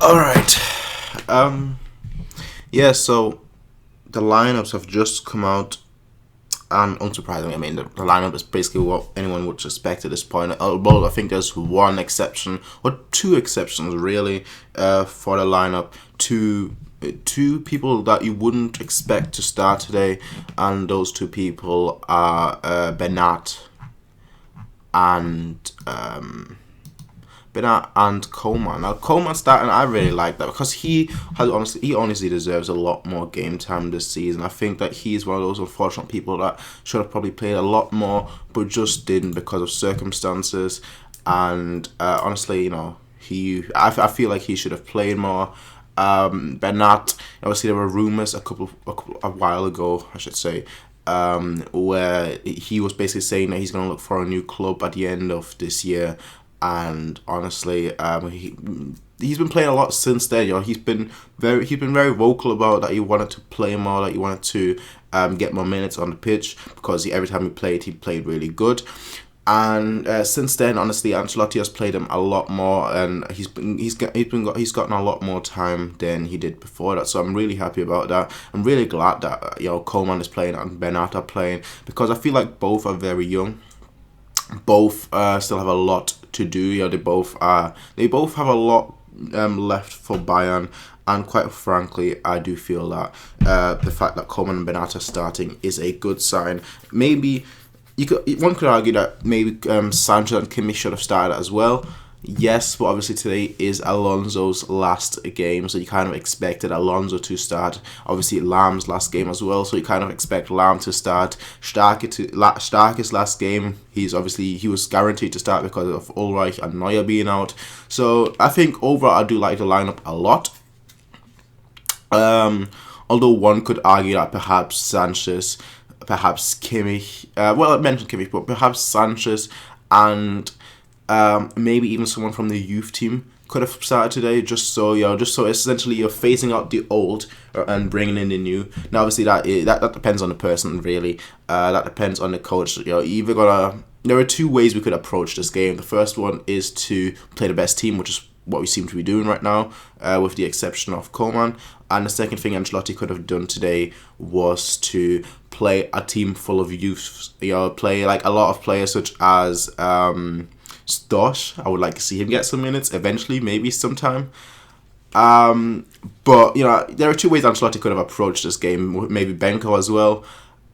All right. Um. Yeah. So the lineups have just come out, and unsurprisingly, I mean the lineup is basically what anyone would expect at this point. Although I think there's one exception or two exceptions really, for the lineup. Two people that you wouldn't expect to start today, and those two people are Bernat and Bernat and Coleman. Now Coleman starting, I really like that because he honestly deserves a lot more game time this season. I think that he's one of those unfortunate people that should have probably played a lot more, but just didn't because of circumstances. And honestly, I feel like he should have played more. Bernat, obviously there were rumors a while ago, I should say, where he was basically saying that he's going to look for a new club at the end of this year. And honestly, he's been playing a lot since then. He's been very vocal about that he wanted to play more, that he wanted to get more minutes on the pitch because every time he played really good. And since then, honestly, Ancelotti has played him a lot more, and he's gotten a lot more time than he did before that. So I'm really happy about that. I'm really glad that Coleman is playing and Bernat are playing because I feel like both are very young. Both still have a lot to do. They both have a lot left for Bayern, and quite frankly, I do feel that the fact that Coleman and Bernat are starting is a good sign. Maybe one could argue that maybe Sanchez and Kimmich should have started as well. Yes, but obviously today is Alonso's last game, so you kind of expected Alonso to start. Obviously, Lahm's last game as well, so you kind of expect Lahm to start. Starke's last game, he was guaranteed to start because of Ulreich and Neuer being out. So I think overall I do like the lineup a lot. Although one could argue that perhaps Sanchez, perhaps Kimmich, I mentioned Kimmich, but perhaps Sanchez and maybe even someone from the youth team could have started today, just so essentially you're phasing out the old and bringing in the new. Now, obviously that depends on the person, really. That depends on the coach. There are two ways we could approach this game. The first one is to play the best team, which is what we seem to be doing right now, with the exception of Coleman. And the second thing Ancelotti could have done today was to play a team full of youths. Play like a lot of players such as Stosh. I would like to see him get some minutes eventually, maybe sometime. But there are two ways Ancelotti could have approached this game. Maybe Benko as well,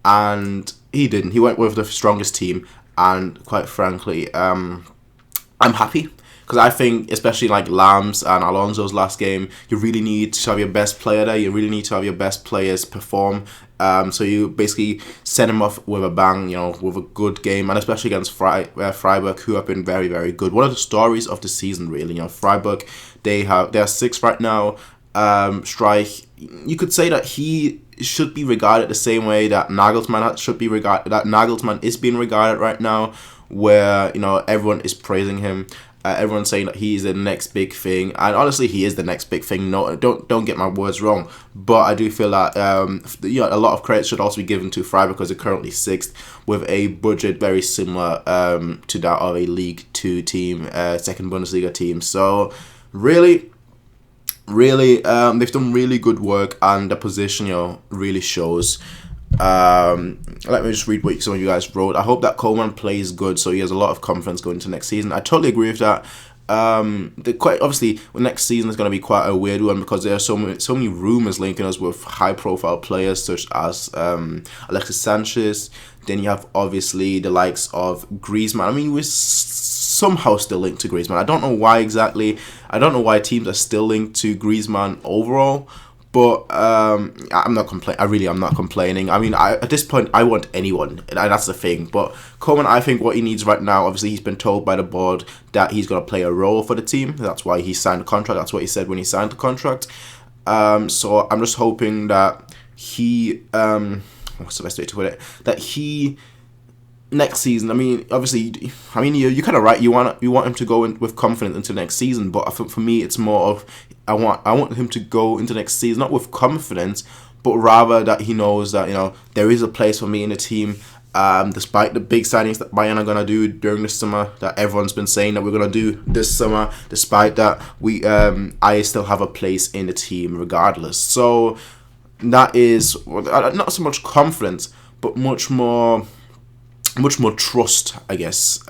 and he didn't. He went with the strongest team, and quite frankly, I'm happy. Because I think, especially like Lahm's and Alonso's last game, you really need to have your best player there. You really need to have your best players perform. So you basically send them off with a bang, with a good game, and especially against Freiburg, who have been very, very good. One of the stories of the season, really. Freiburg, they're sixth right now. Streich, you could say that he should be regarded the same way that Nagelsmann should be regarded. That Nagelsmann is being regarded right now, where everyone is praising him. Everyone's saying that he's the next big thing, and honestly, he is the next big thing. No, don't get my words wrong, but I do feel that a lot of credit should also be given to Freiburg because they're currently sixth with a budget very similar to that of a League 2 team, second Bundesliga team. So really, they've done really good work, and the position really shows. Let me just read what some of you guys wrote. I hope that Coleman plays good so he has a lot of confidence going into next season. I totally agree with that. Quite obviously, next season is going to be quite a weird one because there are so many rumors linking us with high profile players such as Alexis Sanchez. Then you have obviously the likes of Griezmann. I mean, we're somehow still linked to Griezmann. I don't know why exactly. I don't know why teams are still linked to Griezmann overall. But I'm not complaining. I'm not complaining. I mean, at this point, I want anyone. And that's the thing. But Coleman, I think what he needs right now, obviously, he's been told by the board that he's going to play a role for the team. That's why he signed the contract. That's what he said when he signed the contract. So I'm just hoping that he... what's the best way to put it? That he... Next season, you're kind of right. You want him to go in with confidence into next season, but for me, it's more of I want him to go into next season not with confidence, but rather that he knows that there is a place for me in the team. Despite the big signings that Bayern are going to do during this summer, that everyone's been saying that we're going to do this summer, despite that, I still have a place in the team regardless. So that is not so much confidence, but much more trust, I guess.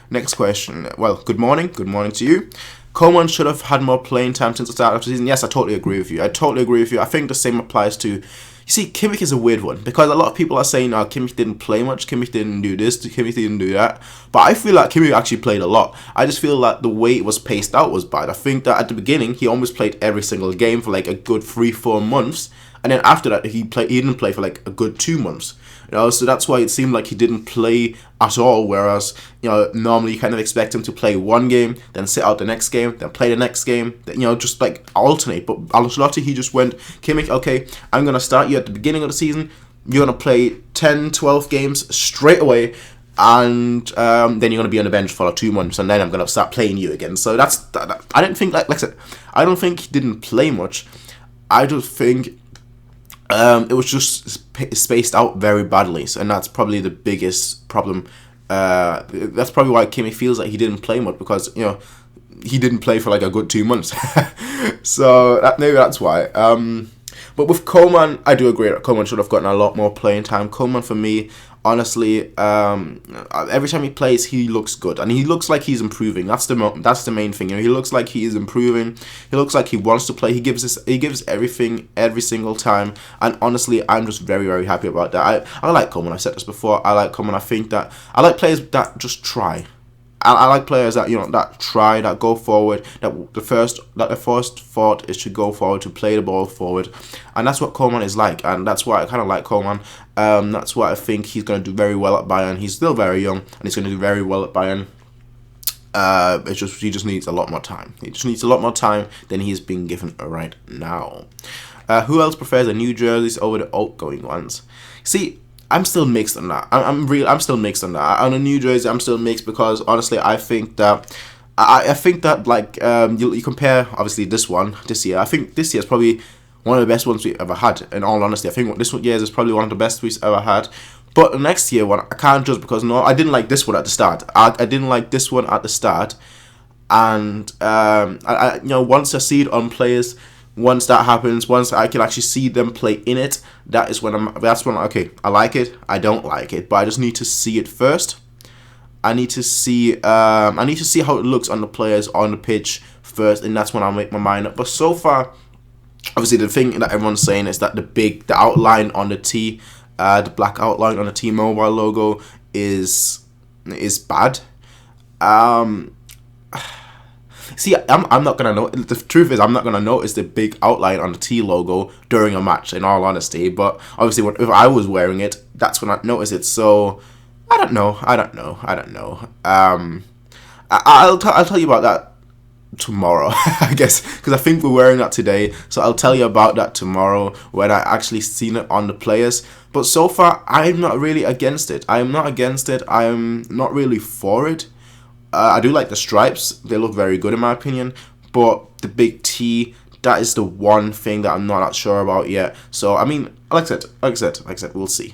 Next question. Well, good morning to you. Coman should have had more playing time since the start of the season. Yes, I totally agree with you. I think the same applies to... You see, Kimmich is a weird one, because a lot of people are saying, oh, Kimmich didn't play much, Kimmich didn't do this, Kimmich didn't do that. But I feel like Kimmich actually played a lot. I just feel like the way it was paced out was bad. I think that at the beginning, he almost played every single game for like a good 3-4 months. And then after that, he didn't play for like a good 2 months. So that's why it seemed like he didn't play at all. Whereas, normally you kind of expect him to play one game, then sit out the next game, then play the next game, just like alternate. But Ancelotti, he just went, Kimmich, okay, I'm going to start you at the beginning of the season. You're going to play 10, 12 games straight away. And then you're going to be on the bench for 2 months, and then I'm going to start playing you again. So I don't think, like I said, I don't think he didn't play much. I just think it was just spaced out very badly, and that's probably the biggest problem. That's probably why Kimmich feels like he didn't play much, because he didn't play for like a good 2 months. So maybe that's why. But with Coman, I do agree that Coman should have gotten a lot more playing time. Coman, for me, honestly, every time he plays, he looks good, and he looks like he's improving. That's the main thing. He looks like he is improving. He looks like he wants to play. He gives everything every single time, and honestly, I'm just very, very happy about that. I like Coman. I've said this before. I like Coman. I think that I like players that just try. I like players that that try, that go forward. That the first thought is to go forward, to play the ball forward, and that's what Coman is like, and that's why I kind of like Coman. That's why I think he's going to do very well at Bayern. He's still very young, and he's going to do very well at Bayern. He just needs a lot more time. He just needs a lot more time than he's being given right now. Who else prefers the new jerseys over the outgoing ones? See, I'm still mixed on that. I'm still mixed on that. On the new jersey, I'm still mixed, because honestly, I think that like you compare obviously this year. I think this year is probably one of the best ones we've ever had. In all honesty, I think this year is probably one of the best we've ever had. But the next year one, I can't judge, because I didn't like this one at the start. I didn't like this one at the start, and once I see it on players. Once that happens, once I can actually see them play in it, that's when okay, I like it, I don't like it, but I just need to see it first. I need to see how it looks on the players on the pitch first, and that's when I'll make my mind up. But so far, obviously the thing that everyone's saying is that the outline on the the black outline on the T-Mobile logo is bad. See, I'm not gonna know. The truth is, I'm not gonna notice the big outline on the T logo during a match. In all honesty, but obviously, if I was wearing it, that's when I'd notice it. So, I don't know. I'll tell you about that tomorrow, I guess, because I think we're wearing that today. So I'll tell you about that tomorrow when I actually seen it on the players. But so far, I'm not really against it. I'm not really for it. I do like the stripes. They look very good in my opinion. But the big T, that is the one thing that I'm not that sure about yet. So, I mean, like I said, we'll see.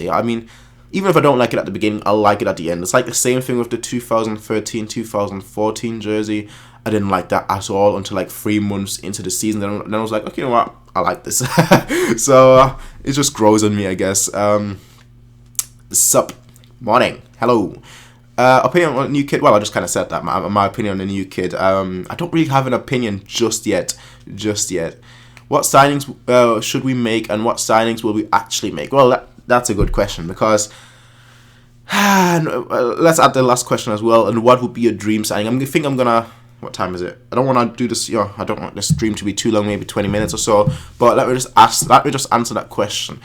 I mean, even if I don't like it at the beginning, I'll like it at the end. It's like the same thing with the 2013-2014 jersey. I didn't like that at all until like 3 months into the season. Then I was like, okay, you know what? I like this. So, it just grows on me, I guess. Sup. Morning. Hello. Opinion on the new kid? Well, I just kind of said that. My opinion on the new kid. I don't really have an opinion just yet. What signings should we make, and what signings will we actually make? Well, that's a good question, because let's add the last question as well. And what would be a dream signing? What time is it? I don't want to do this. I don't want this stream to be too long, maybe 20 minutes or so. But let me just answer that question.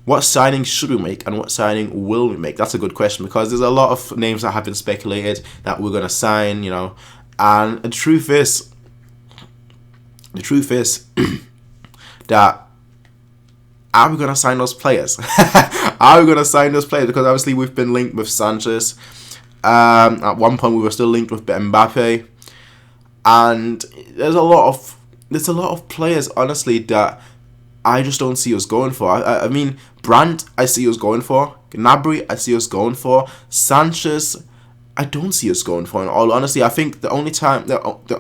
What signing should we make, and what signing will we make? That's a good question, because there's a lot of names that have been speculated that we're going to sign, And the truth is that are we going to sign those players? Because obviously we've been linked with Sanchez. At one point we were still linked with Mbappe. And there's a lot of players, honestly, that I just don't see us going for. I mean, Brandt, I see us going for. Gnabry, I see us going for. Sanchez, I don't see us going for. In all honesty, I think the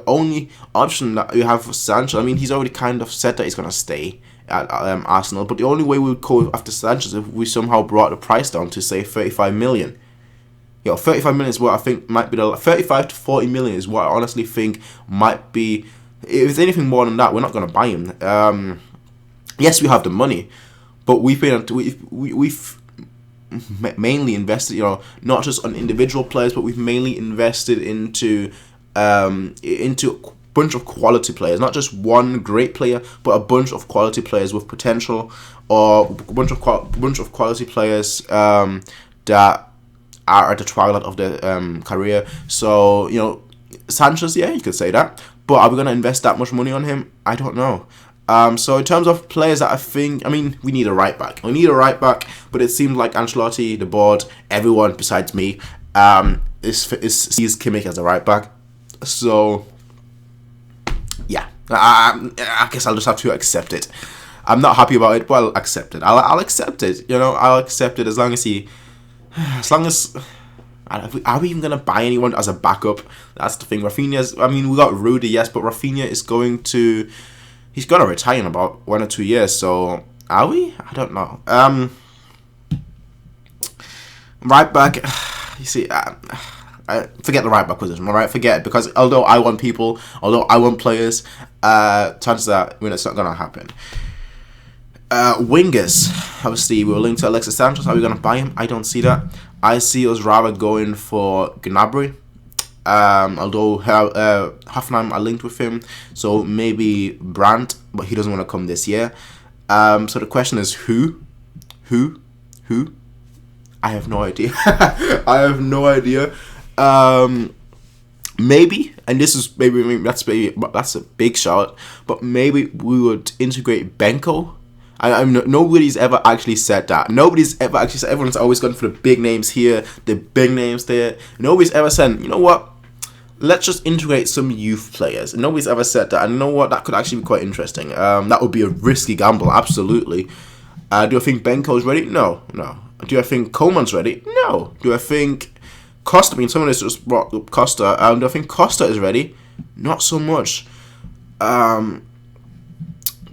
only option that we have for Sanchez, I mean, he's already kind of said that he's going to stay at Arsenal, but the only way we would go after Sanchez is if we somehow brought the price down to, say, 35 million. 35 million is what I think might be 35 to 40 million is what I honestly think might be. If there's anything more than that, we're not going to buy him. Yes, we have the money, but we've mainly invested, not just on individual players, but we've mainly invested into a bunch of quality players, not just one great player, but a bunch of quality players with potential, or a bunch of quality players that are at the twilight of their career. So, Sanchez, yeah, you could say that. But are we going to invest that much money on him? I don't know. So in terms of players that we need a right back. We need a right back, but it seems like Ancelotti, the board, everyone besides me, sees Kimmich as a right back. So, yeah, I guess I'll just have to accept it. I'm not happy about it, but I'll accept it. I'll accept it. I'll accept it as long as are we even going to buy anyone as a backup? That's the thing. Rafinha's, we got Rudy, yes, but Rafinha is he's going to retire in about 1 or 2 years, so are we? I don't know. Right back, you see, forget the right back position, alright? Forget it, because although I want players, chances are, it's not going to happen. Wingers, obviously we were linked to Alexis Sanchez. Are we going to buy him? I don't see that. I see us rather going for Gnabry, although Hoffenheim are linked with him, so maybe Brandt, but he doesn't want to come this year. So the question is who? I have no idea. Maybe, and this is that's a big shout, but maybe we would integrate Benko. Nobody's ever actually said that. Everyone's always gone for the big names here, the big names there. Nobody's ever said, you know what, let's just integrate some youth players. Nobody's ever said that. And you know what, that could actually be quite interesting. That would be a risky gamble, absolutely. Do I think Benko's ready? No. Do I think Coleman's ready? No. Do I think Costa, someone has just brought up Costa. Do I think Costa is ready? Not so much.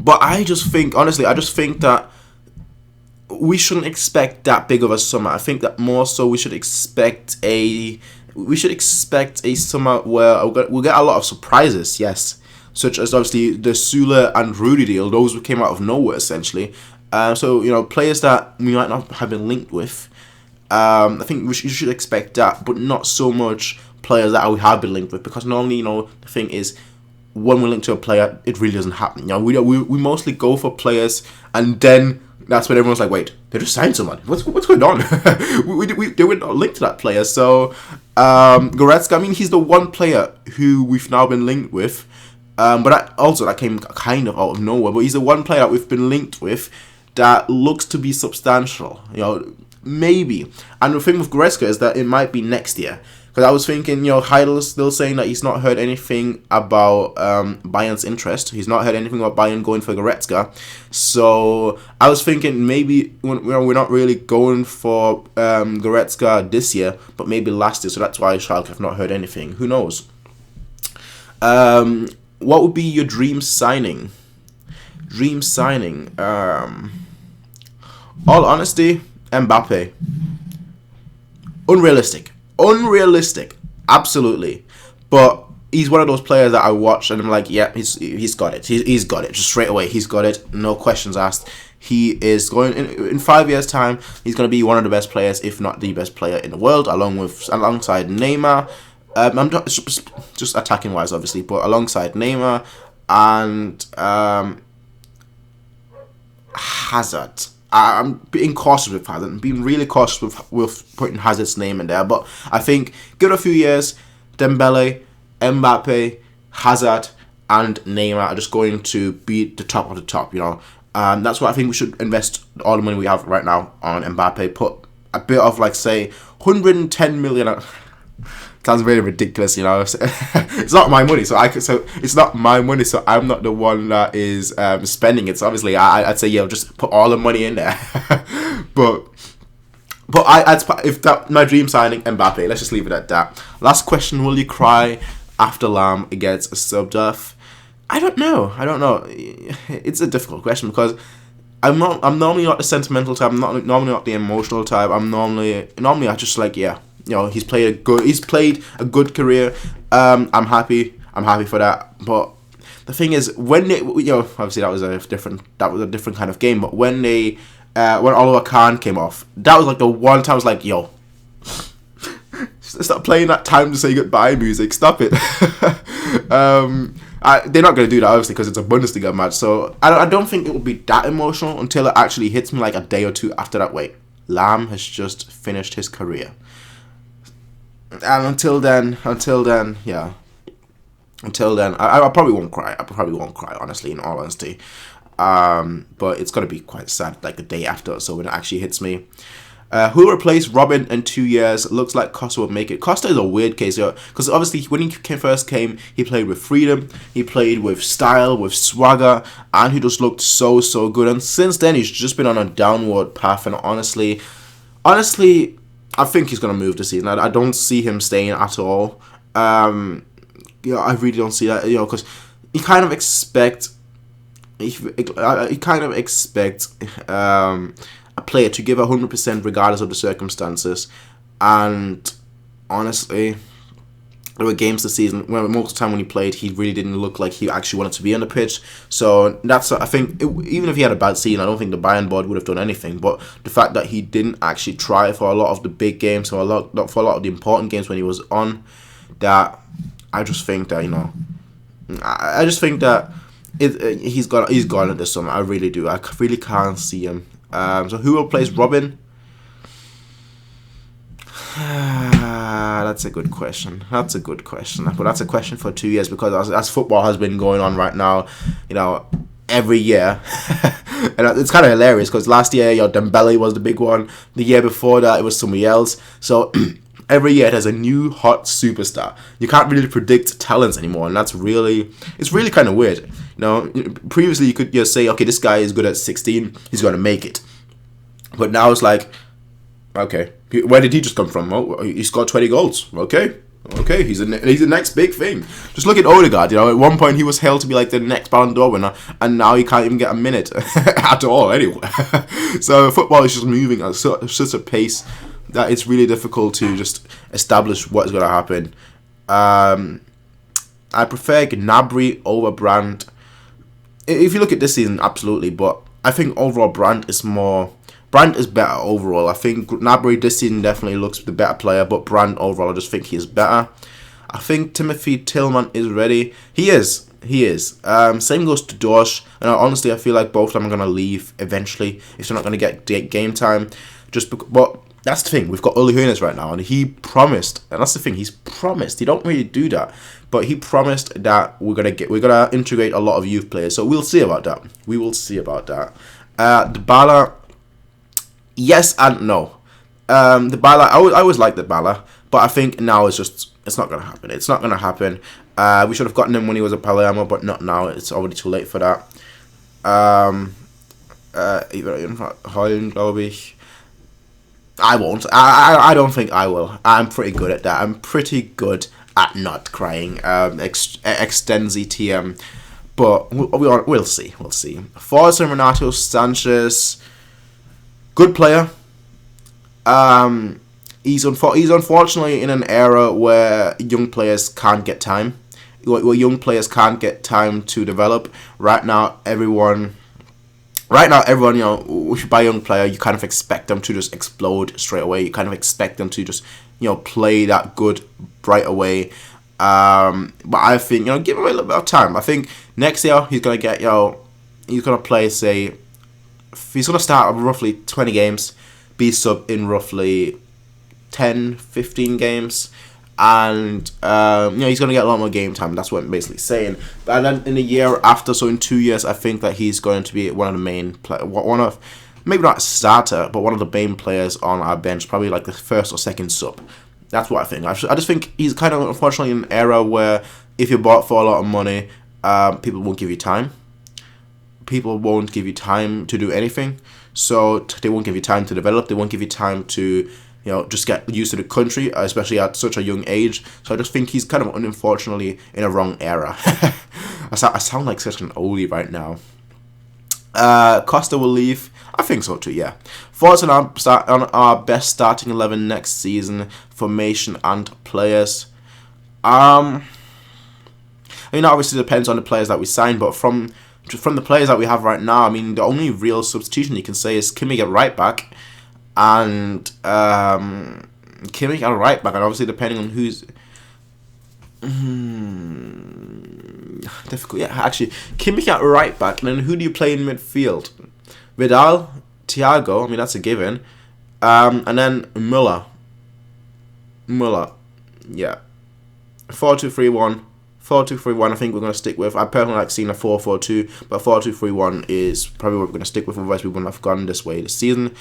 But I just think that we shouldn't expect that big of a summer. I think that more so we should expect a summer where we'll get a lot of surprises, yes, such as obviously the Sule and Rudy deal. Those came out of nowhere essentially. So players that we might not have been linked with. I think you should expect that, but not so much players that we have been linked with, because normally the thing is, when we're linked to a player, it really doesn't happen. We mostly go for players, and then that's when everyone's like, wait, they just signed someone. What's going on? They were not linked to that player. So Goretzka, he's the one player who we've now been linked with. But that came kind of out of nowhere. But he's the one player that we've been linked with that looks to be substantial. Maybe. And the thing with Goretzka is that it might be next year. Because I was thinking, Heidel's still saying that he's not heard anything about Bayern's interest. He's not heard anything about Bayern going for Goretzka. So I was thinking maybe we're not really going for Goretzka this year, but maybe last year. So that's why Schalke have not heard anything. Who knows? What would be your dream signing? All honesty, Mbappe. Unrealistic, absolutely. But he's one of those players that I watch and I'm like, yeah, he's got it. He's got it. Just straight away, he's got it. No questions asked. He is going in 5 years' time. He's going to be one of the best players, if not the best player in the world, alongside Neymar. I'm not just attacking wise, obviously, but alongside Neymar and Hazard. I'm being cautious with Hazard. I'm being really cautious with putting Hazard's name in there. But I think give it a few years, Dembele, Mbappe, Hazard, and Neymar are just going to be the top of the top. That's why I think we should invest all the money we have right now on Mbappe. Put a bit of, say, 110 million. Sounds very ridiculous, you know. It's not my money, so it's not my money, so I'm not the one that is spending it. So obviously, I'd say just put all the money in there. but if that my dream signing, Mbappe. Let's just leave it at that. Last question: will you cry after Lahm gets subbed off? I don't know. It's a difficult question because I'm normally not the sentimental type. I'm normally not the emotional type. I'm normally I just like, yeah, he's played a good career. I'm happy for that. But the thing is, when obviously that was a different kind of game. But when Oliver Kahn came off, that was like the one time I was like, yo, stop playing that time to say goodbye music. Stop it. They're not going to do that, obviously, because it's a Bundesliga match. So I don't think it will be that emotional until it actually hits me like a day or two after that. Wait, Lahm has just finished his career. And until then, yeah. Until then, I probably won't cry. Honestly, in all honesty. But it's going to be quite sad, like the day after, so when it actually hits me. Who will replace Robin in 2 years? Looks like Costa will make it. Costa is a weird case, because obviously when he first came, he played with freedom, he played with style, with swagger, and he just looked so good. And since then, he's just been on a downward path. And honestly, I think he's gonna move this season. I don't see him staying at all. I really don't see that. Because you kind of expect. A player to give 100% regardless of the circumstances, and honestly, there were games this season where most of the time when he played, he really didn't look like he actually wanted to be on the pitch. So that's, I think, even if he had a bad season, I don't think the Bayern board would have done anything. But the fact that he didn't actually try for a lot of the big games, for a lot of the important games when he was on, that I just think that he's gone at this summer. I really do. I really can't see him. So who will replace Robin? That's a good question. But that's a question for 2 years, because as football has been going on right now, every year, and it's kind of hilarious because last year, Dembele was the big one. The year before that, it was somebody else. So every year there's a new hot superstar. You can't really predict talents anymore, and it's really kind of weird. Previously you could just say, okay, this guy is good at 16, he's going to make it. But now it's like, okay, where did he just come from? Oh, he scored 20 goals. Okay, he's the next big thing. Just look at Odegaard. At one point he was hailed to be like the next Ballon d'Or winner, and now he can't even get a minute at all anyway. So football is just moving at such a pace that it's really difficult to just establish what is going to happen. I prefer Gnabry over Brandt. If you look at this season, absolutely, but I think overall Brandt is better overall. I think Gnabry this season definitely looks the better player, but Brandt overall, I just think he's better. I think Timothy Tillman is ready. He is. Same goes to Dorsch, and honestly, I feel like both of them are going to leave eventually if they're not going to get game time. But that's the thing. We've got Uli Hoeneß right now, and he promised, and that's the thing. He's promised. He don't really do that, but he promised that we're gonna integrate a lot of youth players. So we'll see about that. Dybala, yes and no. Dybala, I always liked Dybala, but I think now it's not gonna happen. It's not gonna happen. We should have gotten him when he was at Palermo, but not now. It's already too late for that. Heulen, glaube ich. I won't. I don't think I will. I'm pretty good at that. I'm pretty good at not crying. Extensi TM. But we'll see. Forza Renato Sanchez, good player. He's unfortunately in an era where young players can't get time. Where young players can't get time to develop. Right now, everyone, if you buy a young player, you kind of expect them to just explode straight away. You kind of expect them to just, play that good right away. But I think, give him a little bit of time. I think next year he's gonna get, he's gonna play, say, he's gonna start roughly 20 games, be sub in roughly 10, 15 games. And he's gonna get a lot more game time. That's what I'm basically saying. And then in a year after, so in 2 years, I think that he's going to be one of the main maybe not a starter, but one of the main players on our bench. Probably like the first or second sub. That's what I think. I just think he's kind of, unfortunately, in an era where if you're bought for a lot of money, people won't give you time. People won't give you time to do anything. So they won't give you time to develop. They won't give you time to, just get used to the country, especially at such a young age. So I just think he's kind of, unfortunately, in a wrong era. I sound like such an oldie right now. Costa will leave. I think so too, yeah. Thoughts on our best starting 11 next season, formation and players. I mean, obviously it depends on the players that we sign, but from the players that we have right now, I mean, the only real substitution you can say is Kimmich at right back, and Kimmich at right back, and obviously depending on who's difficult. Yeah, actually, Kimmich at right back, and then who do you play in midfield? Vidal, Thiago. I mean, that's a given. And then Müller. Yeah. 4-2-3-1. 4-2-3-1. I think we're gonna stick with. I personally like seeing a 4-4-2, but 4-2-3-1 is probably what we're gonna stick with. Otherwise, we wouldn't have gone this way this season.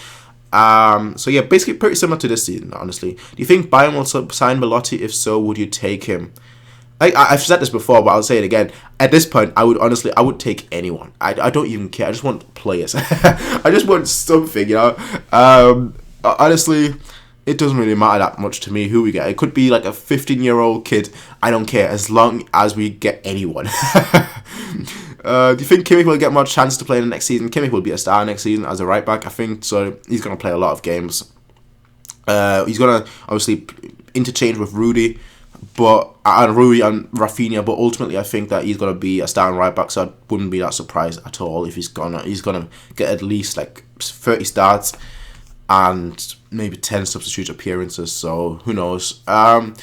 So yeah, basically pretty similar to this season, honestly. Do you think Bayern will sign Belotti? If so, would you take him? I've said this before, but I'll say it again. At this point, I would take anyone. I don't even care. I just want players. I just want something, Honestly, it doesn't really matter that much to me who we get. It could be like a 15-year-old kid. I don't care, as long as we get anyone. Do you think Kimmich will get more chances to play in the next season? Kimmich will be a star next season as a right back, I think. So he's going to play a lot of games. He's going to obviously interchange with Rudy. And Rui and Rafinha, but ultimately I think that he's gonna be a starting right back, so I wouldn't be that surprised at all if he's gonna get at least like 30 starts and maybe 10 substitute appearances. So who knows? Sign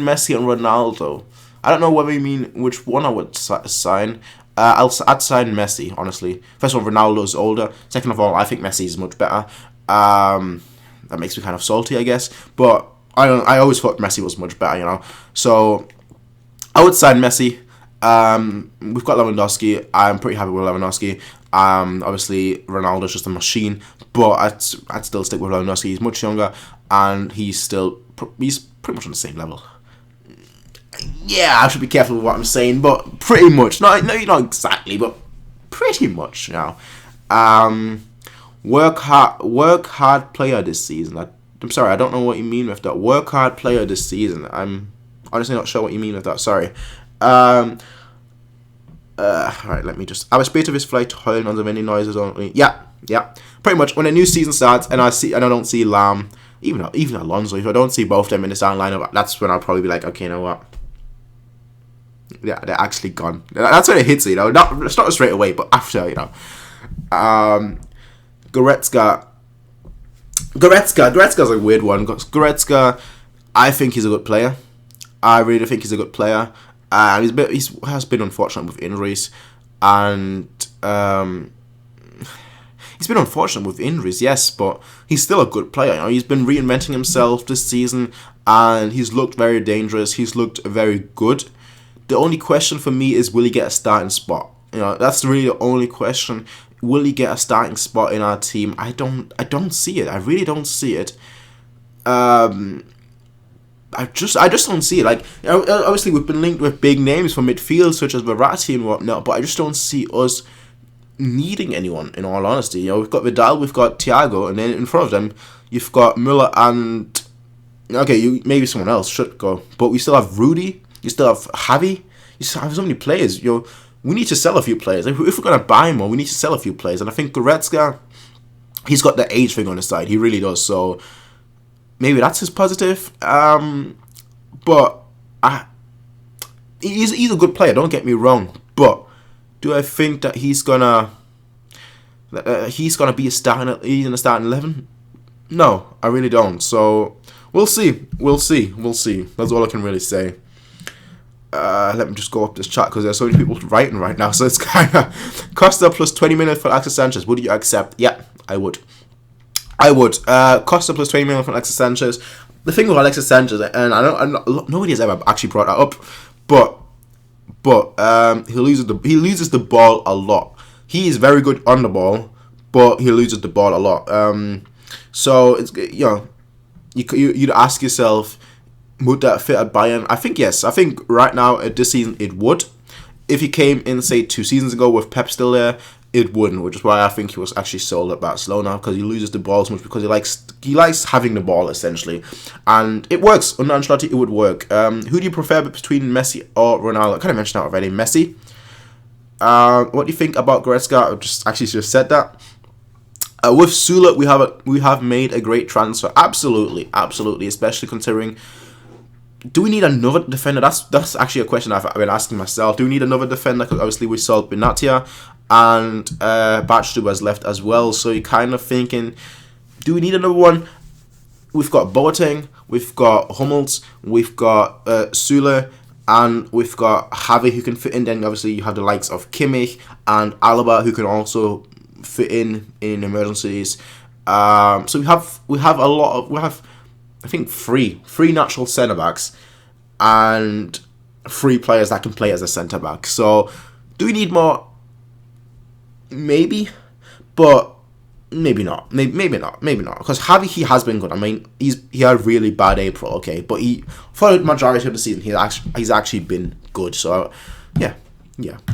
Messi and Ronaldo. I don't know whether you mean which one I would sign. I'd sign Messi, honestly. First of all, Ronaldo's older. Second of all, I think Messi is much better. That makes me kind of salty, I guess, but I always thought Messi was much better, So I would sign Messi. We've got Lewandowski. I'm pretty happy with Lewandowski. Obviously Ronaldo's just a machine, but I'd still stick with Lewandowski. He's much younger, and he's pretty much on the same level. Yeah, I should be careful with what I'm saying, but pretty much. Not exactly, but pretty much. Work hard player this season. I'm sorry, I don't know what you mean with that. Work hard player this season. I'm honestly not sure what you mean with that. Sorry. Alright, let me just. I was spared of his flight to Holland under many noises only. Yeah. Pretty much when a new season starts and I don't see Lahm, even Alonso. If I don't see both of them in the starting lineup, that's when I'll probably be like, okay, you know what? Yeah, they're actually gone. That's when it hits you, it's not straight away, but after, Goretzka's a weird one. Goretzka, I think he's a good player. I really think he's a good player. He has been unfortunate with injuries, and he's been unfortunate with injuries, yes, but he's still a good player. He's been reinventing himself this season, and he's looked very dangerous. He's looked very good. The only question for me is, will he get a starting spot? That's really the only question. Will he get a starting spot in our team? I don't see it. I really don't see it. I just don't see it. Like, obviously we've been linked with big names for midfield such as Verratti and whatnot, but I just don't see us needing anyone, in all honesty. We've got Vidal, we've got Thiago, and then in front of them you've got Müller and maybe someone else should go, but we still have Rudy, you still have Javi, you still have so many players. We need to sell a few players. If we're going to buy more, we need to sell a few players. And I think Goretzka, he's got the age thing on his side. He really does. So maybe that's his positive. But he's a good player. Don't get me wrong. But do I think that he's gonna be a starting 11? No, I really don't. So we'll see. That's all I can really say. Let me just go up this chat because there's so many people writing right now, so it's kind of Costa plus 20 million for Alexis Sanchez. Would you accept? Yeah, I would. Costa plus 20 million for Alexis Sanchez. The thing with Alexis Sanchez, and nobody has ever actually brought that up, but he loses the ball a lot. He is very good on the ball, but he loses the ball a lot. So it's you'd ask yourself, would that fit at Bayern? I think yes. I think right now at this season it would. If he came in, say, 2 seasons ago with Pep still there, it wouldn't, which is why I think he was actually sold at Barcelona, because he loses the ball so much, because he likes having the ball, essentially. And it works. Under Ancelotti, it would work. Who do you prefer between Messi or Ronaldo? I kind of mentioned that already. Messi. What do you think about Goretzka? I just said that. With Sula, we have made a great transfer. Absolutely, especially considering... Do we need another defender? That's actually a question I've been asking myself. Do we need another defender? Because obviously we sold Benatia, and Bachstu has left as well. So you're kind of thinking, do we need another one? We've got Boateng, we've got Hummels, we've got Sule, and we've got Javi who can fit in. Then obviously you have the likes of Kimmich and Alaba who can also fit in emergencies. So we have I think three natural centre backs and 3 players that can play as a centre back. So do we need more? Maybe, but maybe not. Maybe not. Because Javi, he has been good. I mean, he had a really bad April, okay, but for the majority of the season he's actually been good. So yeah.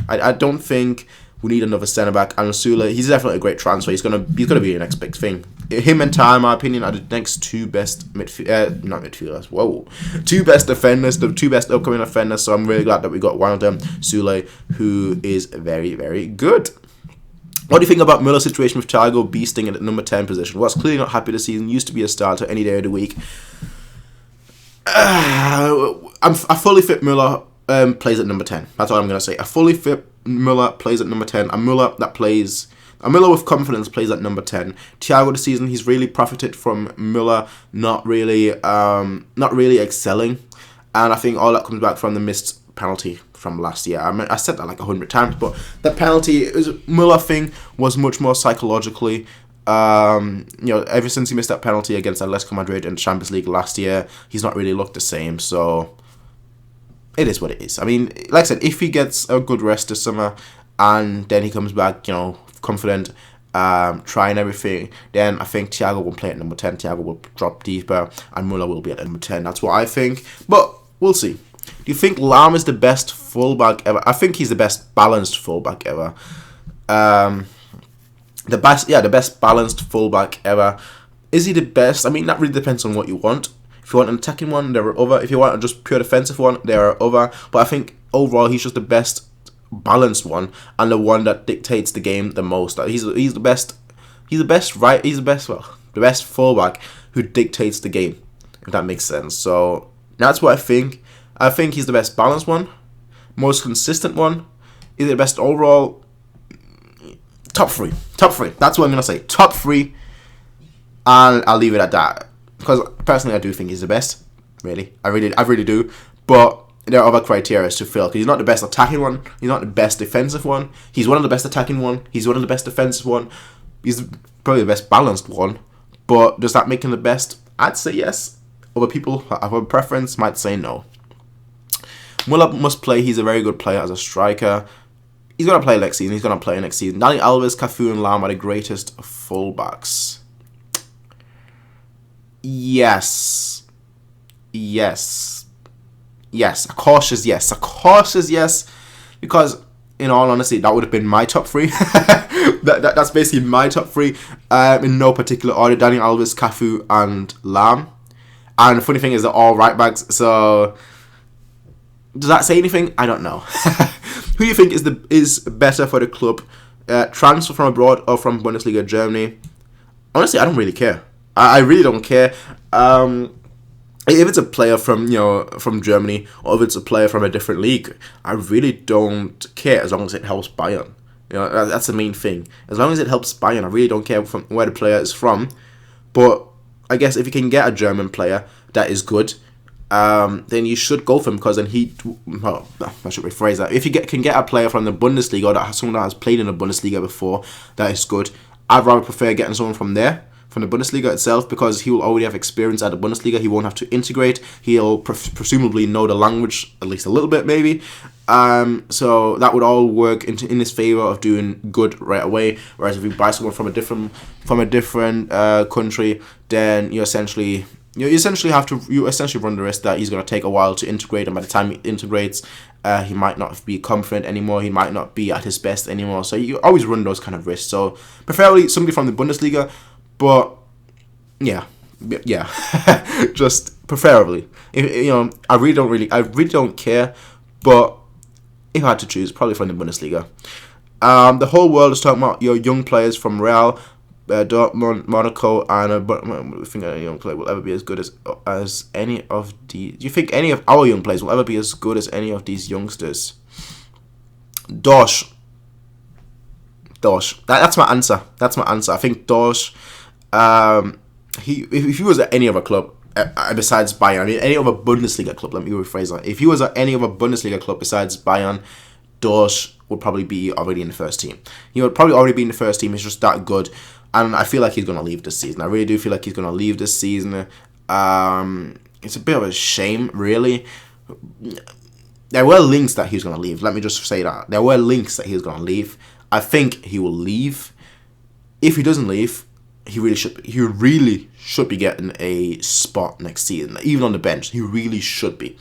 I don't think we need another centre back. And Sula, he's definitely a great transfer. He's gonna be the next big thing. Him and Ty, in my opinion, are the next 2 best midfielders. Whoa, 2 best defenders, the 2 best upcoming defenders. So I'm really glad that we got one of them, Sule, who is very, very good. What do you think about Muller's situation with Thiago beasting at the number 10 position? Was clearly not happy this season. Used to be a starter any day of the week. A fully fit Muller plays at number 10. That's all I'm going to say. A fully fit Muller plays at number 10. A Muller with confidence plays at number 10. Thiago this season, he's really profited from Muller not really excelling. And I think all that comes back from the missed penalty from last year. I said that like 100 times, but the penalty Muller thing was much more psychologically. Ever since he missed that penalty against Atletico Madrid in the Champions League last year, he's not really looked the same. So it is what it is. I mean, like I said, if he gets a good rest this summer and then he comes back, confident, trying everything, then I think Thiago will play at number 10. Thiago will drop deeper and Muller will be at number 10. That's what I think. But we'll see. Do you think Lahm is the best fullback ever? I think he's the best balanced fullback ever. The best balanced fullback ever. Is he the best? I mean, that really depends on what you want. If you want an attacking one, there are other. If you want a just pure defensive one, there are other. But I think overall, he's just the best balanced one and the one that dictates the game the most. He's the best. He's the best fullback who dictates the game. If that makes sense. So that's what I think. I think he's the best balanced one, most consistent one. Is it the best overall? Top three. That's what I'm gonna say. Top 3, and I'll leave it at that. Because personally, I do think he's the best. Really, I really do. But there are other criteria to fill. Because he's not the best attacking one. He's not the best defensive one. He's one of the best attacking one. He's one of the best defensive one. He's probably the best balanced one. But does that make him the best? I'd say yes. Other people have a preference might say no. Muller must play. He's a very good player as a striker. He's going to play next season. Dani Alves, Cafu and Lahm are the greatest fullbacks. Yes. A cautious yes. Because, in all honesty, that would have been my top 3. That's basically my top 3. In no particular order. Dani Alves, Cafu and Lahm. And the funny thing is they're all right backs. So does that say anything? I don't know. Who do you think is better for the club? Transfer from abroad or from Bundesliga Germany? Honestly, I don't really care. I really don't care. If it's a player from Germany or if it's a player from a different league, I really don't care as long as it helps Bayern. That's the main thing. As long as it helps Bayern, I really don't care from where the player is from. But I guess if you can get a German player that is good, then you should go for him, because then I should rephrase that. If you can get a player from the Bundesliga or someone that has played in the Bundesliga before that is good, I'd rather prefer getting someone from there, from the Bundesliga itself, because he will already have experience at the Bundesliga. He won't have to integrate. He'll presumably know the language at least a little bit, maybe. So that would all work in his favor of doing good right away. Whereas if you buy someone from a different country, then you're essentially you essentially run the risk that he's going to take a while to integrate, and by the time he integrates, he might not be confident anymore. He might not be at his best anymore. So you always run those kind of risks. So preferably somebody from the Bundesliga, but yeah, just preferably. I really don't care, but if I had to choose, probably from the Bundesliga. The whole world is talking about your young players from Real, Dortmund, Monaco, and but I think any young player will ever be as good as any of the. Do you think any of our young players will ever be as good as any of these youngsters? Dorsch. That's my answer. I think Dorsch. If he was at any other club besides Bayern, I mean any other Bundesliga club. Let me rephrase that. If he was at any other Bundesliga club besides Bayern, Dorsch would probably be already in the first team. He would probably already be in the first team. He's just that good. And I feel like he's going to leave this season. I really do feel like he's going to leave this season. It's a bit of a shame, really. There were links that he was going to leave. Let me just say that. There were links that he was going to leave. I think he will leave. If he doesn't leave, he really should be getting a spot next season. Even on the bench, he really should be.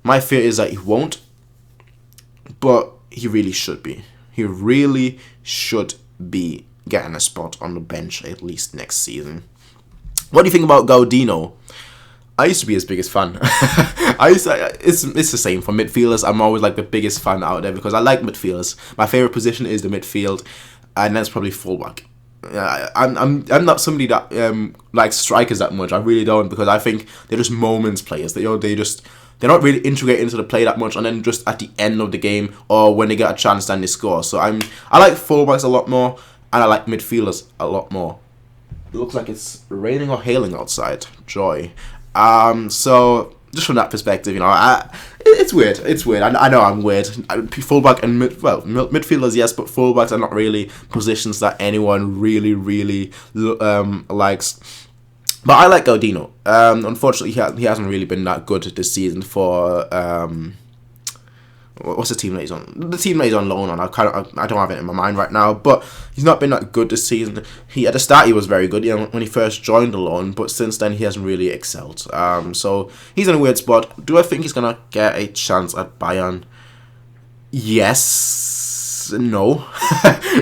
My fear is that he won't. But he really should be. He really should be getting a spot on the bench at least next season. What do you think about Gaudino? I used to be his biggest fan. It's the same for midfielders. I'm always like the biggest fan out there because I like midfielders. My favorite position is the midfield, and that's probably fullback. I'm not somebody that likes strikers that much. I really don't, because I think they're just moments players. They're not really integrated into the play that much, and then just at the end of the game or when they get a chance, then they score. So I like fullbacks a lot more, and I like midfielders a lot more. It looks like it's raining or hailing outside. Joy. So just from that perspective, it's weird. I know I'm weird. Fullback and midfielders, yes, but fullbacks are not really positions that anyone really likes. But I like Gaudino. Unfortunately, he hasn't really been that good this season for what's the team that he's on? The team that he's on loan on. I don't have it in my mind right now, but he's not been that good this season. At the start he was very good, when he first joined the loan, but since then he hasn't really excelled. So he's in a weird spot. Do I think he's gonna get a chance at Bayern? Yes. No.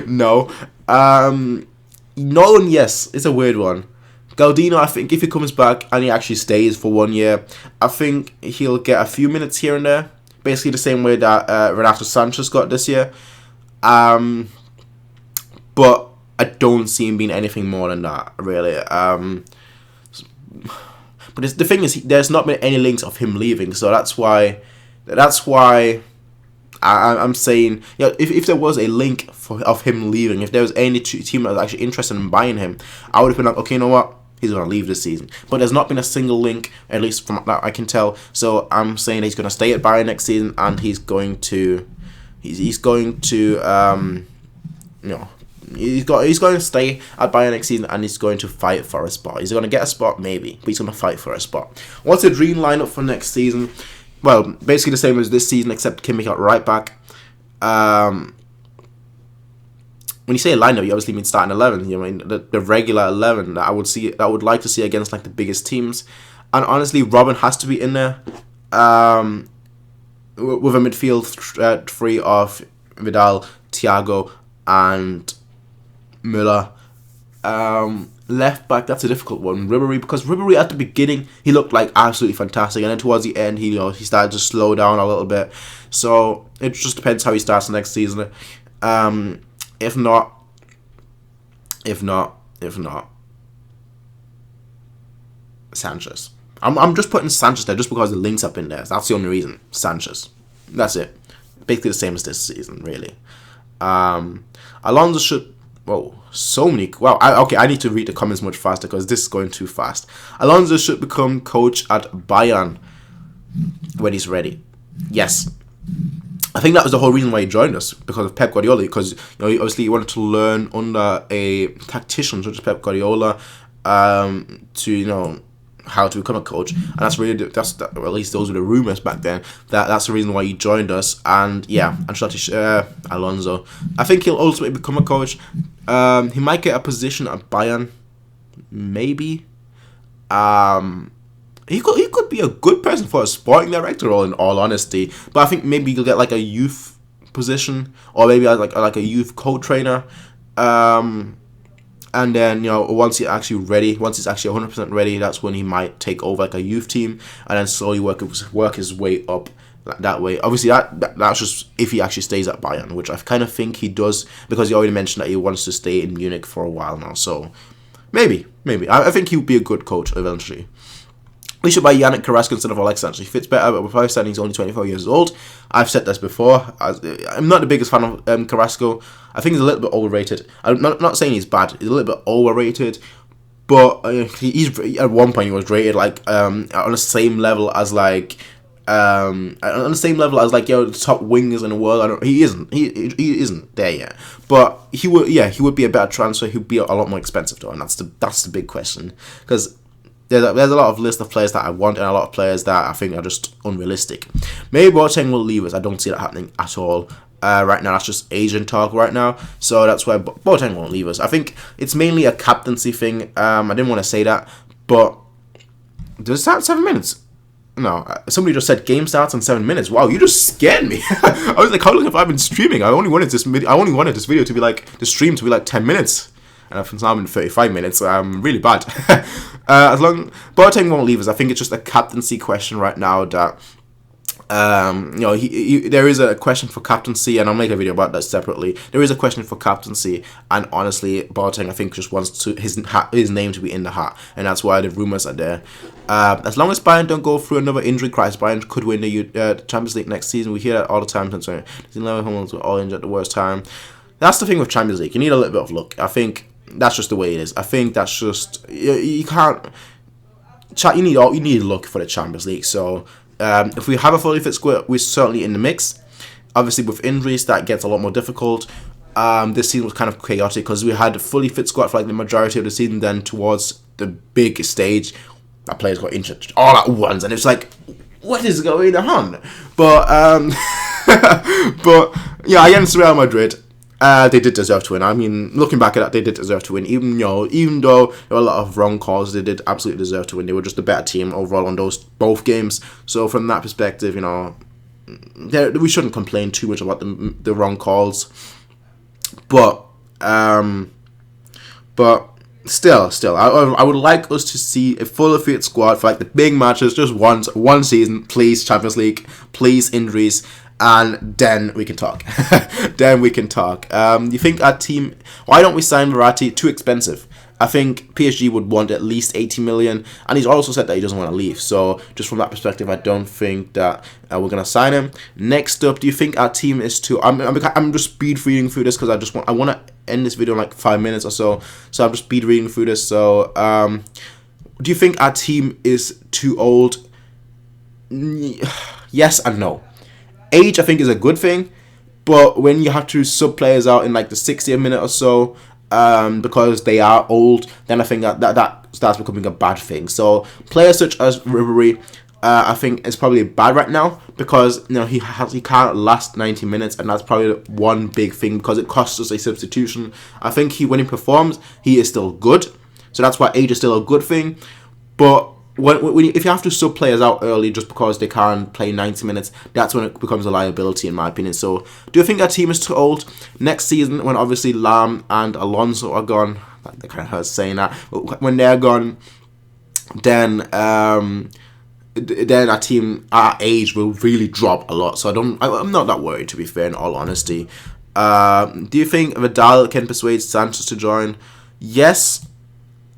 No. No and yes. It's a weird one. Gaudino, I think if he comes back and he actually stays for 1 year, I think he'll get a few minutes here and there. Basically the same way that Renato Sanchez got this year. But I don't see him being anything more than that, really. But the thing is, there's not been any links of him leaving, so that's why I'm saying, if there was a link of him leaving, if there was any team that was actually interested in buying him, I would have been like, okay, you know what? He's going to leave this season. But there's not been a single link, at least from that I can tell. So I'm saying he's going to stay at Bayern next season, and he's going to stay at Bayern next season, and he's going to fight for a spot. He's going to get a spot, maybe, but he's going to fight for a spot. What's the dream lineup for next season? Well, basically the same as this season, except Kimmich at right back. When you say a lineup, you obviously mean starting 11. The regular 11 that I would like to see against like the biggest teams. And honestly, Robin has to be in there. With a midfield three of Vidal, Thiago, and Müller. Left back, that's a difficult one. Ribery, because Ribery at the beginning he looked like absolutely fantastic, and then towards the end he started to slow down a little bit. So it just depends how he starts the next season. If not, Sanchez. I'm just putting Sanchez there just because the links up in there. That's the only reason. Sanchez. That's it. Basically the same as this season, really. Alonso should. Whoa, so many. Wow. I need to read the comments much faster because this is going too fast. Alonso should become coach at Bayern when he's ready. Yes. I think that was the whole reason why he joined us, because of Pep Guardiola. Because obviously he wanted to learn under a tactician such as Pep Guardiola, to how to become a coach, and that's really or at least those were the rumors back then. That's the reason why he joined us. And yeah, Alonso, I think he'll ultimately become a coach. He might get a position at Bayern, maybe. he could be a good person for a sporting director role, in all honesty. But I think maybe you'll get like a youth position, or maybe like a youth co-trainer. And then, once he's actually 100% ready, that's when he might take over like a youth team, and then slowly work his way up that way. Obviously, that's just if he actually stays at Bayern, which I kind of think he does, because he already mentioned that he wants to stay in Munich for a while now. So maybe I think he would be a good coach eventually. We should buy Yannick Carrasco instead of Alex Sanchez. He fits better, but with 5 he's only 24 years old. I've said this before. I'm not the biggest fan of Carrasco. I think he's a little bit overrated. I'm not saying he's bad. He's a little bit overrated. But he's at one point he was rated like on the same level as like the top wingers in the world. He isn't. He isn't there yet. But he would be a better transfer. He'd be a lot more expensive though, and that's the big question, because there's a lot of list of players that I want, and a lot of players that I think are just unrealistic. Maybe Boateng will leave us. I don't see that happening at all. Right now, that's just agent talk right now. So that's why Boateng won't leave us. I think it's mainly a captaincy thing. I didn't want to say that, but does it start 7 minutes? No, somebody just said game starts in 7 minutes. Wow, you just scared me. I was like, how long have I been streaming? I only wanted this video to be like, the stream to be like 10 minutes. And I've now been 35 minutes, so I'm really bad. As long Boateng won't leave us, I think it's just a captaincy question right now that there is a question for captaincy, and I'll make a video about that separately. There is a question for captaincy, and honestly, Boateng I think just wants his name to be in the hat, and that's why the rumors are there. As long as Bayern don't go through another injury crisis, Bayern could win the Champions League next season. We hear that all the time. Since we're all injured at the worst time. That's the thing with Champions League. You need a little bit of luck. I think that's just the way it is. I think that's just you can't. You need luck for the Champions League. So if we have a fully fit squad, we're certainly in the mix. Obviously, with injuries, that gets a lot more difficult. This season was kind of chaotic because we had a fully fit squad for like the majority of the season. Then towards the big stage, our players got injured all at once, and it's like, what is going on? But against Real Madrid. They did deserve to win. I mean, looking back at that, they did deserve to win. Even though there were a lot of wrong calls, they did absolutely deserve to win. They were just a better team overall on both games. So from that perspective, we shouldn't complain too much about the wrong calls. But still, I would like us to see a fully fit squad for like the big matches, just one season, please. Champions League, please. Injuries. And then we can talk. You think our team... Why don't we sign Verratti? Too expensive. I think PSG would want at least 80 million. And he's also said that he doesn't want to leave. So just from that perspective, I don't think that we're going to sign him. Next up, do you think our team is too... I'm just speed reading through this because I want to end this video in like 5 minutes or so. So I'm just speed reading through this. So do you think our team is too old? Yes and no. Age, I think, is a good thing, but when you have to sub players out in like the 60th minute or so, because they are old, then I think that starts becoming a bad thing. So players such as Ribery, I think is probably bad right now because he can't last 90 minutes, and that's probably one big thing because it costs us a substitution. I think when he performs, he is still good, so that's why age is still a good thing, but. If you have to sub players out early just because they can't play 90 minutes, that's when it becomes a liability, in my opinion. So, do you think our team is too old? Next season, when obviously Lahm and Alonso are gone, that kind of hurts saying that, but when they're gone, then our team, our age will really drop a lot. So I'm not that worried, to be fair, in all honesty. Do you think Vidal can persuade Sanchez to join? Yes.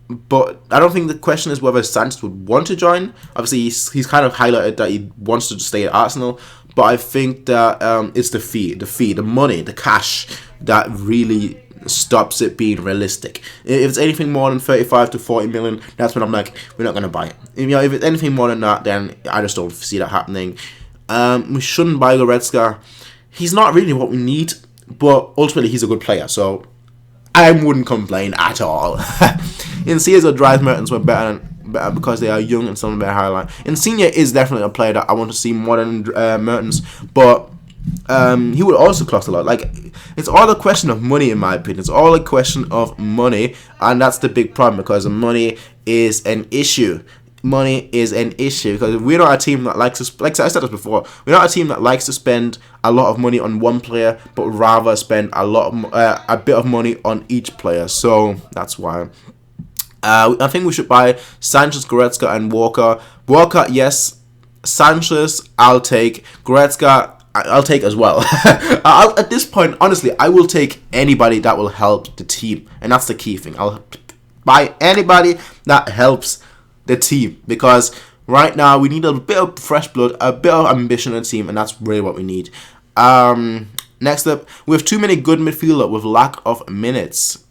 But I don't think the question is whether Sanchez would want to join. Obviously, he's kind of highlighted that he wants to stay at Arsenal. But I think that it's the fee, the money, the cash that really stops it being realistic. If it's anything more than 35 to 40 million, that's when I'm like, we're not going to buy it. If it's anything more than that, then I just don't see that happening. We shouldn't buy Goretzka. He's not really what we need, but ultimately he's a good player. So I wouldn't complain at all. Insigne or Dries Mertens were better because they are young and some of their highlight. Insigne is definitely a player that I want to see more than Mertens, but he would also cost a lot. Like, it's all a question of money, in my opinion. It's all a question of money, and that's the big problem because money is an issue. money is an issue, because we're not a team that likes to, like I said this before, we're not a team that likes to spend a lot of money on one player, but rather spend a bit of money on each player. So that's why. I think we should buy Sanchez, Goretzka, and Walker. Walker, yes. Sanchez, I'll take. Goretzka, I'll take as well. At this point, honestly, I will take anybody that will help the team, and that's the key thing. I'll buy anybody that helps the team, because right now we need a bit of fresh blood, a bit of ambition in the team, and that's really what we need. Next up, we have too many good midfielders with lack of minutes.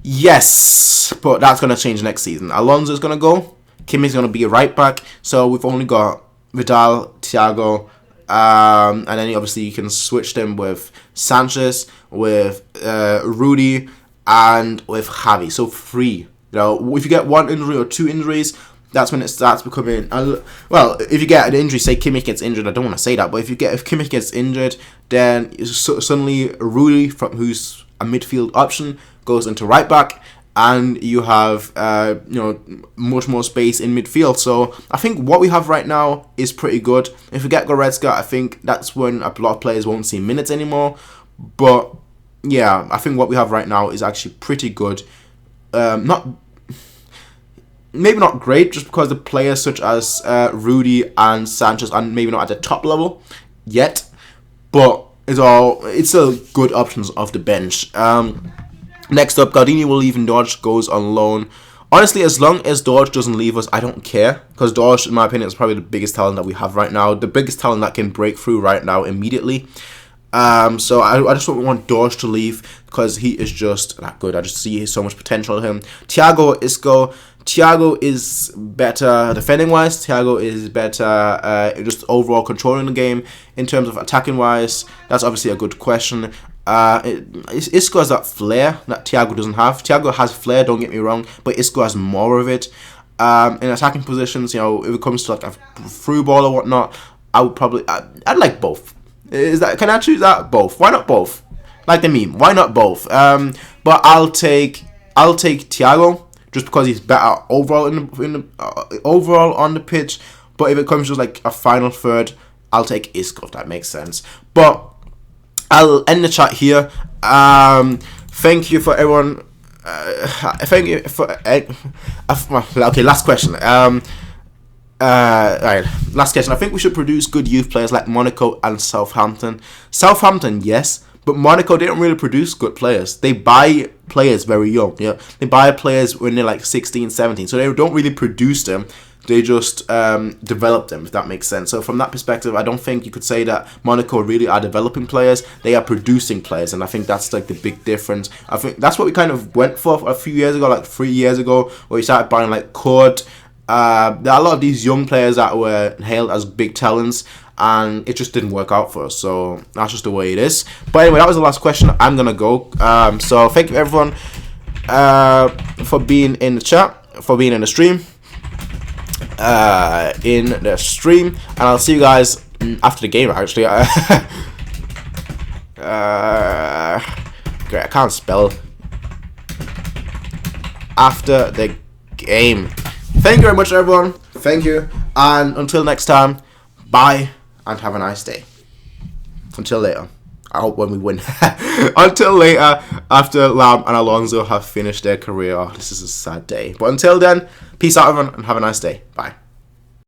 Yes, but that's going to change next season. Alonso's going to go. Kimmy's going to be a right back. So we've only got Vidal, Thiago, and then obviously you can switch them with Sanchez, with Rudy, and with Javi. So 3. You know, if you get 1 injury or 2 injuries, that's when it starts becoming. Well, if you get an injury, say Kimmich gets injured, I don't want to say that, but if Kimmich gets injured, then suddenly Rudy, who's a midfield option, goes into right back, and you have much more space in midfield. So I think what we have right now is pretty good. If we get Goretzka, I think that's when a lot of players won't see minutes anymore. But yeah, I think what we have right now is actually pretty good. Maybe not great, just because the players such as Rudy and Sanchez are maybe not at the top level yet, but it's still good options off the bench. Next up, Gardini will leave and Dortch goes on loan. Honestly, as long as Dortch doesn't leave us, I don't care, because Dortch, in my opinion, is probably the biggest talent that we have right now, the biggest talent that can break through right now immediately. So I just don't want Dortch to leave, because he is just that good. I just see so much potential in him. Thiago, Isco. Thiago is better defending wise. Thiago is better just overall controlling the game. In terms of attacking wise, that's obviously a good question. Isco has that flair that Thiago doesn't have. Thiago has flair, don't get me wrong, but Isco has more of it. In attacking positions, you know, if it comes to like a through ball or whatnot, I'd like both. Can I choose that? Both. Why not both? Like the meme. Why not both? But I'll take Thiago, just because he's better overall overall on the pitch. But if it comes to like a final third, I'll take Isco, if that makes sense. But I'll end the chat here. Thank you for everyone. Thank you for. Okay, last question. Right, last question. I think we should produce good youth players like Monaco and Southampton. Southampton, yes, but Monaco, they don't really produce good players. They buy players very young. Yeah, they buy players when they're like 16, 17. So they don't really produce them. They just develop them, if that makes sense. So from that perspective, I don't think you could say that Monaco really are developing players. They are producing players, and I think that's like the big difference. I think that's what we kind of went for a few years ago, like 3 years ago, where we started buying like Cord. There are a lot of these young players that were hailed as big talents, and it just didn't work out for us. So that's just the way it is. But anyway, that was the last question. I'm gonna go. So thank you everyone for being in the chat, for being in the stream. And I'll see you guys after the game. Actually, great, I can't spell. After the game. Thank you very much, everyone. Thank you, and until next time, bye and have a nice day. Until later. I hope when we win. Until later, after Lahm and Alonso have finished their career. Oh, this is a sad day. But until then, peace out, everyone, and have a nice day. Bye.